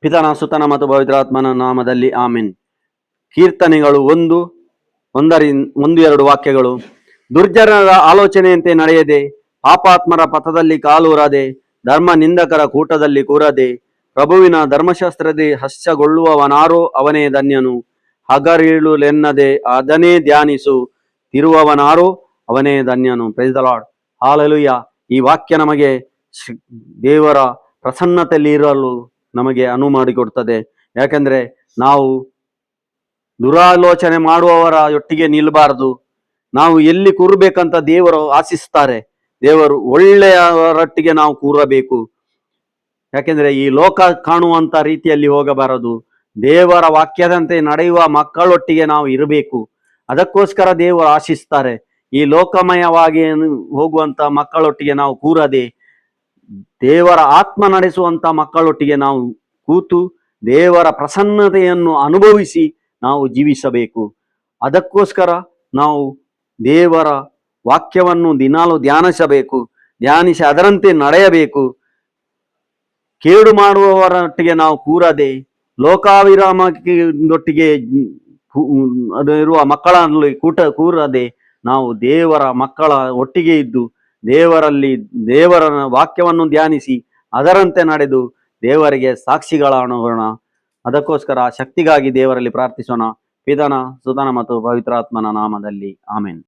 ಪಿತನ ಸುತನ ಮತ್ತು ಪವಿತ್ರಾತ್ಮನ ನಾಮದಲ್ಲಿ ಆಮೆನ್. ಕೀರ್ತನೆಗಳು 1:1-2 ವಾಕ್ಯಗಳು. ದುರ್ಜನರ ಆಲೋಚನೆಯಂತೆ ನಡೆಯದೆ, ಪಾಪಾತ್ಮರ ಪಥದಲ್ಲಿ ಕಾಲೂರದೆ, ಧರ್ಮ ನಿಂದಕರ ಕೂಟದಲ್ಲಿ ಕೂರದೆ, ಪ್ರಭುವಿನ ಧರ್ಮಶಾಸ್ತ್ರದಲ್ಲಿ ಹರ್ಷಗೊಳ್ಳುವವನಾರೋ ಅವನೇ ಧನ್ಯನು. ಹಗರಿರುಳೆನ್ನದೆ ಅದನ್ನೇ ಧ್ಯಾನಿಸು ತಿರುವವನಾರೋ ಅವನೇ ಧನ್ಯನು. Praise the lord. ಹಾಲೆಲೂಯಾ. ಈ ವಾಕ್ಯ ನಮಗೆ ದೇವರ ಪ್ರಸನ್ನತೆಯಲ್ಲಿ ಇರಲು ನಮಗೆ ಅನುವು ಮಾಡಿಕೊಡ್ತದೆ. ಯಾಕಂದ್ರೆ ನಾವು ದುರಾಲೋಚನೆ ಮಾಡುವವರ ಒಟ್ಟಿಗೆ ನಿಲ್ಬಾರ್ದು. ನಾವು ಎಲ್ಲಿ ಕೂರಬೇಕಂತ ದೇವರು ಆಶಿಸ್ತಾರೆ. ದೇವರು ಒಳ್ಳೆಯವರೊಟ್ಟಿಗೆ ನಾವು ಕೂರಬೇಕು. ಯಾಕೆಂದ್ರೆ ಈ ಲೋಕ ಕಾಣುವಂತ ರೀತಿಯಲ್ಲಿ ಹೋಗಬಾರದು. ದೇವರ ವಾಕ್ಯದಂತೆ ನಡೆಯುವ ಮಕ್ಕಳೊಟ್ಟಿಗೆ ನಾವು ಇರಬೇಕು. ಅದಕ್ಕೋಸ್ಕರ ದೇವರು ಆಶಿಸ್ತಾರೆ. ಈ ಲೋಕಮಯವಾಗಿ ಹೋಗುವಂತ ಮಕ್ಕಳೊಟ್ಟಿಗೆ ನಾವು ಕೂರದೆ, ದೇವರ ಆತ್ಮ ನಡೆಸುವಂತ ಮಕ್ಕಳೊಟ್ಟಿಗೆ ನಾವು ಕೂತು ದೇವರ ಪ್ರಸನ್ನತೆಯನ್ನು ಅನುಭವಿಸಿ ನಾವು ಜೀವಿಸಬೇಕು. ಅದಕ್ಕೋಸ್ಕರ ನಾವು ದೇವರ ವಾಕ್ಯವನ್ನು ದಿನಾಲು ಧ್ಯಾನಿಸಿ ಅದರಂತೆ ನಡೆಯಬೇಕು. ಕೇಡು ಮಾಡುವವರೊಟ್ಟಿಗೆ ನಾವು ಕೂರದೆ, ಲೋಕಾವಿರಾಮದೊಟ್ಟಿಗೆ ಇರುವ ಮಕ್ಕಳಲ್ಲಿ ಕೂರದೆ, ನಾವು ದೇವರ ಮಕ್ಕಳ ಒಟ್ಟಿಗೆ ಇದ್ದು ದೇವರ ವಾಕ್ಯವನ್ನು ಧ್ಯಾನಿಸಿ ಅದರಂತೆ ನಡೆದು ದೇವರಿಗೆ ಸಾಕ್ಷಿಗಳಾಗೋಣ. ಅದಕ್ಕೋಸ್ಕರ ಶಕ್ತಿಗಾಗಿ ದೇವರಲ್ಲಿ ಪ್ರಾರ್ಥಿಸೋಣ. ಪಿತನ ಸುತನ ಮತ್ತು ಪವಿತ್ರಾತ್ಮನ ನಾಮದಲ್ಲಿ ಆಮೆನ್.